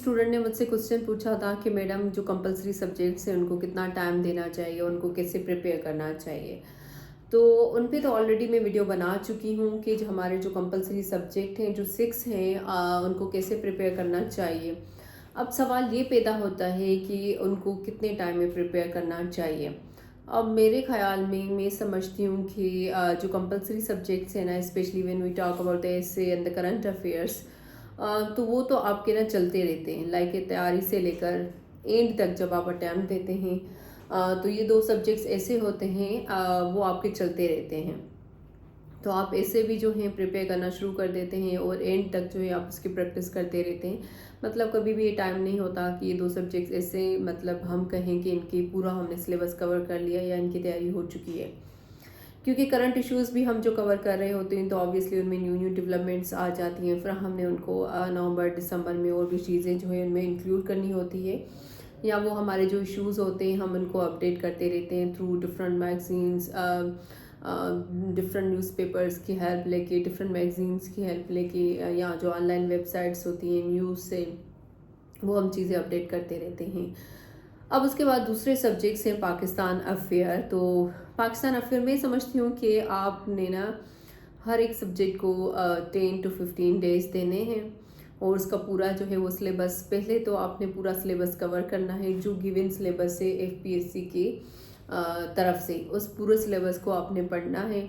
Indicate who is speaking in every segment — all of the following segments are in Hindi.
Speaker 1: स्टूडेंट ने मुझसे क्वेश्चन पूछा था कि मैडम जो कंपलसरी सब्जेक्ट्स हैं उनको कितना टाइम देना चाहिए, उनको कैसे प्रिपेयर करना चाहिए। तो उन पे तो ऑलरेडी मैं वीडियो बना चुकी हूँ कि जो हमारे जो कंपलसरी सब्जेक्ट हैं जो 6 हैं उनको कैसे प्रिपेयर करना चाहिए। अब सवाल ये पैदा होता है कि उनको कितने टाइम में प्रिपेयर करना चाहिए। अब मेरे ख़्याल में मैं समझती हूँ कि जो कंपलसरी सब्जेक्ट्स हैं ना, specially when we talk about the essay and the current affairs, तो वो तो आपके ना चलते रहते हैं। लाइक तैयारी से लेकर एंड तक जब आप अटैम्प्ट देते हैं, तो ये 2 सब्जेक्ट्स ऐसे होते हैं, वो आपके चलते रहते हैं। तो आप ऐसे भी जो हैं प्रिपेयर करना शुरू कर देते हैं और एंड तक जो है आप उसकी प्रैक्टिस करते रहते हैं। मतलब कभी भी ये टाइम नहीं होता कि ये 2 सब्जेक्ट्स ऐसे, मतलब हम कहें कि इनकी पूरा हमने सिलेबस कवर कर लिया या इनकी तैयारी हो चुकी है। क्योंकि करंट इश्यूज़ भी हम जो कवर कर रहे होते हैं तो ऑब्वियसली उनमें न्यू न्यू डेवलपमेंट्स आ जाती हैं। फिर हमने उनको नवंबर दिसंबर में और भी चीज़ें जो है उनमें इंक्लूड करनी होती है, या वो हमारे जो इश्यूज़ होते हैं हम उनको अपडेट करते रहते हैं through different magazines, different newspapers की हेल्प लेके, डिफरेंट मैगजीन्स की हेल्प लेके, या जो ऑनलाइन वेबसाइट्स होती हैं न्यूज़ से, वो हम चीज़ें अपडेट करते रहते हैं। अब उसके बाद दूसरे सब्जेक्ट्स हैं पाकिस्तान अफेयर। तो पाकिस्तान अफेयर में समझती हूँ कि आपने ना हर एक सब्जेक्ट को 10 to 15 डेज देने हैं, और उसका पूरा जो है वो सिलेबस, पहले तो आपने पूरा सिलेबस कवर करना है जो गिवन सिलेबस है एफपीएससी की तरफ से। उस पूरे सिलेबस को आपने पढ़ना है,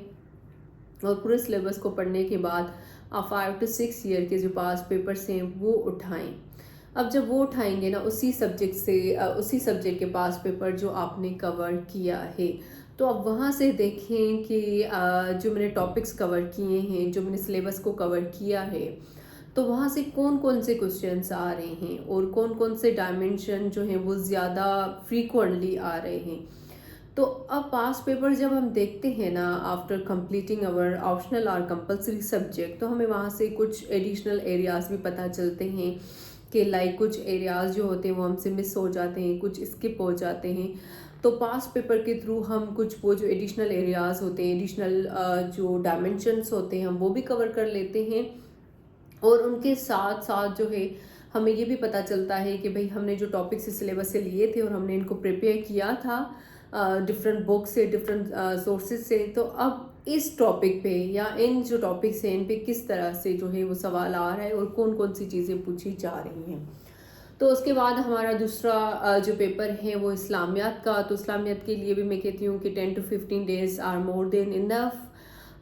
Speaker 1: और पूरे सिलेबस को पढ़ने के बाद आप 5 to 6 ईयर के जो पास पेपर्स हैं वो उठाएं। अब जब वो उठाएंगे ना उसी सब्जेक्ट से, उसी सब्जेक्ट के पास पेपर जो आपने कवर किया है, तो अब वहाँ से देखें कि जो मैंने टॉपिक्स कवर किए हैं, जो मैंने सिलेबस को कवर किया है, तो वहाँ से कौन कौन से क्वेश्चंस आ रहे हैं और कौन कौन से डायमेंशन जो हैं वो ज़्यादा फ्रीक्वेंटली आ रहे हैं। तो अब पास पेपर जब हम देखते हैं ना, आफ्टर कंप्लीटिंग अवर ऑप्शनल और कंपलसरी सब्जेक्ट, तो हमें वहाँ से कुछ एडिशनल एरियाज भी पता चलते हैं कि लाइक कुछ एरियाज जो होते हैं वो हमसे मिस हो जाते हैं, कुछ स्किप हो जाते हैं। तो पास पेपर के थ्रू हम कुछ वो जो एडिशनल एरियाज होते हैं, एडिशनल जो डायमेंशंस होते हैं, हम वो भी कवर कर लेते हैं। और उनके साथ साथ जो है हमें ये भी पता चलता है कि भाई हमने जो टॉपिक्स इस सिलेबस से लिए थे और हमने इनको प्रिपेयर किया था डिफरेंट बुक से, डिफरेंट सोर्सेज से, तो अब इस टॉपिक पे या इन जो टॉपिक्स हैं इन पे किस तरह से जो है वो सवाल आ रहा है और कौन कौन सी चीज़ें पूछी जा रही हैं। तो उसके बाद हमारा दूसरा जो पेपर है वो इस्लामियात का। तो इस्लामियात के लिए भी मैं कहती हूँ कि 10 to 15 days are more than enough,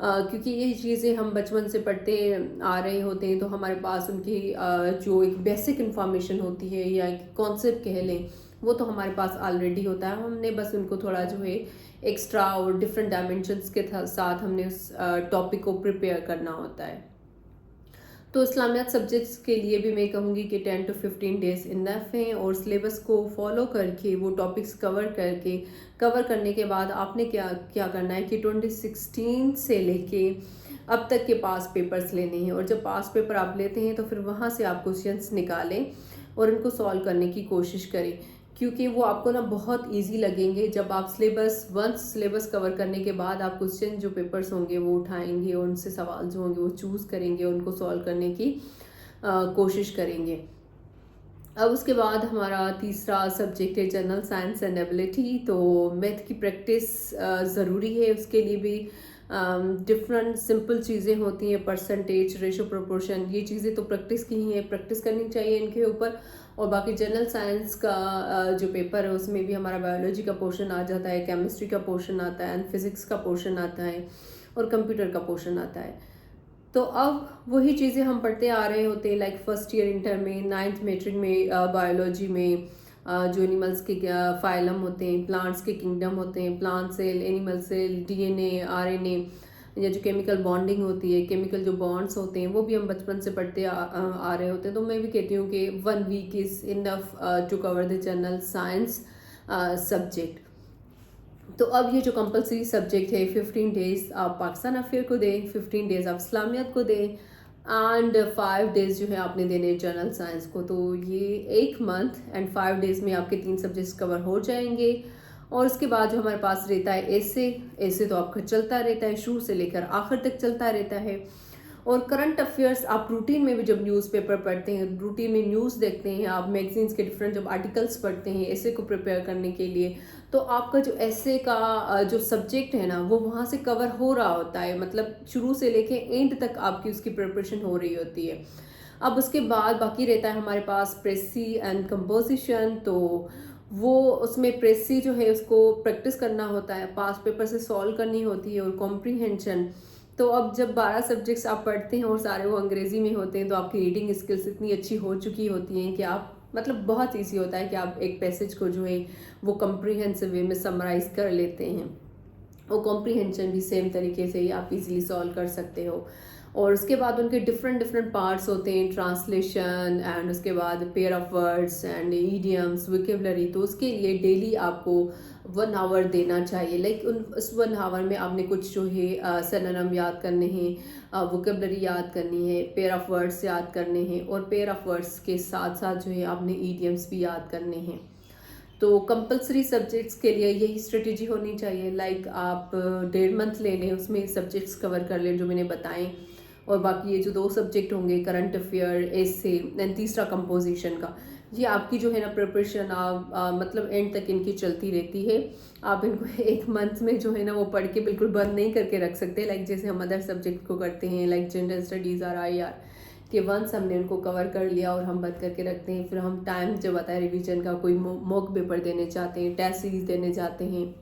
Speaker 1: क्योंकि ये चीज़ें हम बचपन से पढ़ते आ रहे होते हैं, तो हमारे पास उनकी जो एक बेसिक इंफॉर्मेशन होती है या एक कॉन्सेप्ट कह लें, वो तो हमारे पास ऑलरेडी होता है। हमने बस उनको थोड़ा जो है एक्स्ट्रा और डिफरेंट डायमेंशंस के साथ हमने उस टॉपिक को प्रिपेयर करना होता है। तो इस्लामियात सब्जेक्ट्स के लिए भी मैं कहूँगी कि 10 to 15 डेज इनफ हैं, और सिलेबस को फॉलो करके वो टॉपिक्स कवर करने के बाद आपने क्या क्या करना है कि 2016 से लेके अब तक के पास पेपर्स लेने हैं। और जब पास पेपर आप लेते हैं तो फिर वहाँ से आप क्वेश्चंस निकालें और उनको सॉल्व करने की कोशिश करें, क्योंकि वो आपको ना बहुत इजी लगेंगे जब आप सिलेबस कवर करने के बाद आप क्वेश्चन जो पेपर्स होंगे वो उठाएंगे और उनसे सवाल जो होंगे वो चूज़ करेंगे, उनको सॉल्व करने की कोशिश करेंगे। अब उसके बाद हमारा तीसरा सब्जेक्ट है जनरल साइंस एंड एबिलिटी। तो मैथ की प्रैक्टिस ज़रूरी है, उसके लिए भी डिफरेंट सिंपल चीज़ें होती हैं, परसेंटेज, रेशो, प्रोपोर्शन, ये चीज़ें तो प्रैक्टिस की ही है, प्रैक्टिस करनी चाहिए इनके ऊपर। और बाकी जनरल साइंस का जो पेपर है उसमें भी हमारा बायोलॉजी का पोर्शन आ जाता है, केमिस्ट्री का पोर्शन आता है, एंड फिज़िक्स का पोर्शन आता है, और कंप्यूटर का पोर्शन आता है। तो अब वही चीज़ें हम पढ़ते आ रहे होते हैं, लाइक फर्स्ट ईयर इंटर में, नाइन्थ मैट्रिक में, बायोलॉजी में, जो एनिमल्स के फाइलम होते हैं, प्लांट्स के किंगडम होते हैं, plant cell, animal cell, DNA, RNA, या जो केमिकल बॉन्डिंग होती है, केमिकल जो बॉन्ड्स होते हैं, वो भी हम बचपन से पढ़ते आ रहे होते हैं। तो मैं भी कहती हूँ कि 1 week is enough to cover the general science subject. तो अब ये जो कंपलसरी सब्जेक्ट है, 15 डेज आप पाकिस्तान अफेयर को दें, 15 डेज आप इस्लामियत को दें, एंड 5 डेज जो है आपने देने जनरल साइंस को। तो ये 1 मंथ एंड 5 डेज में आपके 3 सब्जेक्ट्स कवर हो जाएंगे। और उसके बाद जो हमारे पास रहता है ऐसे तो आपका चलता रहता है, शुरू से लेकर आखिर तक चलता रहता है। और करंट अफेयर्स आप रूटीन में भी जब न्यूज़पेपर पढ़ते हैं, रूटीन में न्यूज़ देखते हैं, आप मैगजीन्स के डिफरेंट जब आर्टिकल्स पढ़ते हैं ऐसे को प्रिपेयर करने के लिए, तो आपका जो ऐसे का जो सब्जेक्ट है ना वो वहाँ से कवर हो रहा होता है, मतलब शुरू से लेके एंड तक आपकी उसकी प्रिपरेशन हो रही होती है। अब उसके बाद बाकी रहता है हमारे पास प्रेसी एंड कंपोजिशन, तो वो उसमें प्रेसी जो है उसको प्रैक्टिस करना होता है, पास पेपर से सॉल्व करनी होती है, और कॉम्प्रीहेंशन। तो अब जब 12 सब्जेक्ट्स आप पढ़ते हैं और सारे वो अंग्रेज़ी में होते हैं, तो आपकी रीडिंग स्किल्स इतनी अच्छी हो चुकी होती हैं कि आप मतलब बहुत ईजी होता है कि आप एक पैसेज को जो है वो कॉम्प्रीहेंसिव वे में समराइज़ कर लेते हैं। और कॉम्प्रीहेंशन भी सेम तरीके से ही आप इजीली सॉल्व कर सकते हो। और उसके बाद उनके डिफरेंट डिफरेंट पार्ट्स होते हैं, ट्रांसलेशन एंड उसके बाद pair of words and idioms, vocabulary. तो उसके लिए डेली आपको 1 आवर देना चाहिए। लाइक उस 1 आवर में आपने कुछ जो है सिनोनिम याद करने हैं, वोकेबलरी याद करनी है, पेयर ऑफ वर्ड्स याद करने हैं, और पेयर ऑफ वर्ड्स के साथ साथ जो है आपने ईडियम्स भी याद करने हैं। तो कंपलसरी सब्जेक्ट्स के लिए यही स्ट्रेटेजी होनी चाहिए। लाइक आप 1.5 मंथ ले लें, उसमें सब्जेक्ट्स कवर कर लें जो मैंने बताएं, और बाकी ये जो 2 सब्जेक्ट होंगे करंट अफेयर, एसे एंड तीसरा कंपोजिशन का, ये आपकी जो है ना प्रिपरेशन आप मतलब एंड तक इनकी चलती रहती है। आप इनको 1 मंथ में जो है ना वो पढ़ के बिल्कुल बंद नहीं करके रख सकते, लाइक जैसे हम अदर सब्जेक्ट को करते हैं, लाइक जनरल स्टडीज़ और IR, कि वंस हमने उनको कवर कर लिया और हम बंद करके रखते हैं, फिर हम टाइम जब आता है रिवीजन का, कोई मॉक पेपर देने चाहते हैं, टेस्ट सीरीज देने जाते हैं,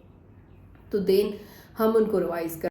Speaker 1: तो देन हम उनको रिवाइज कर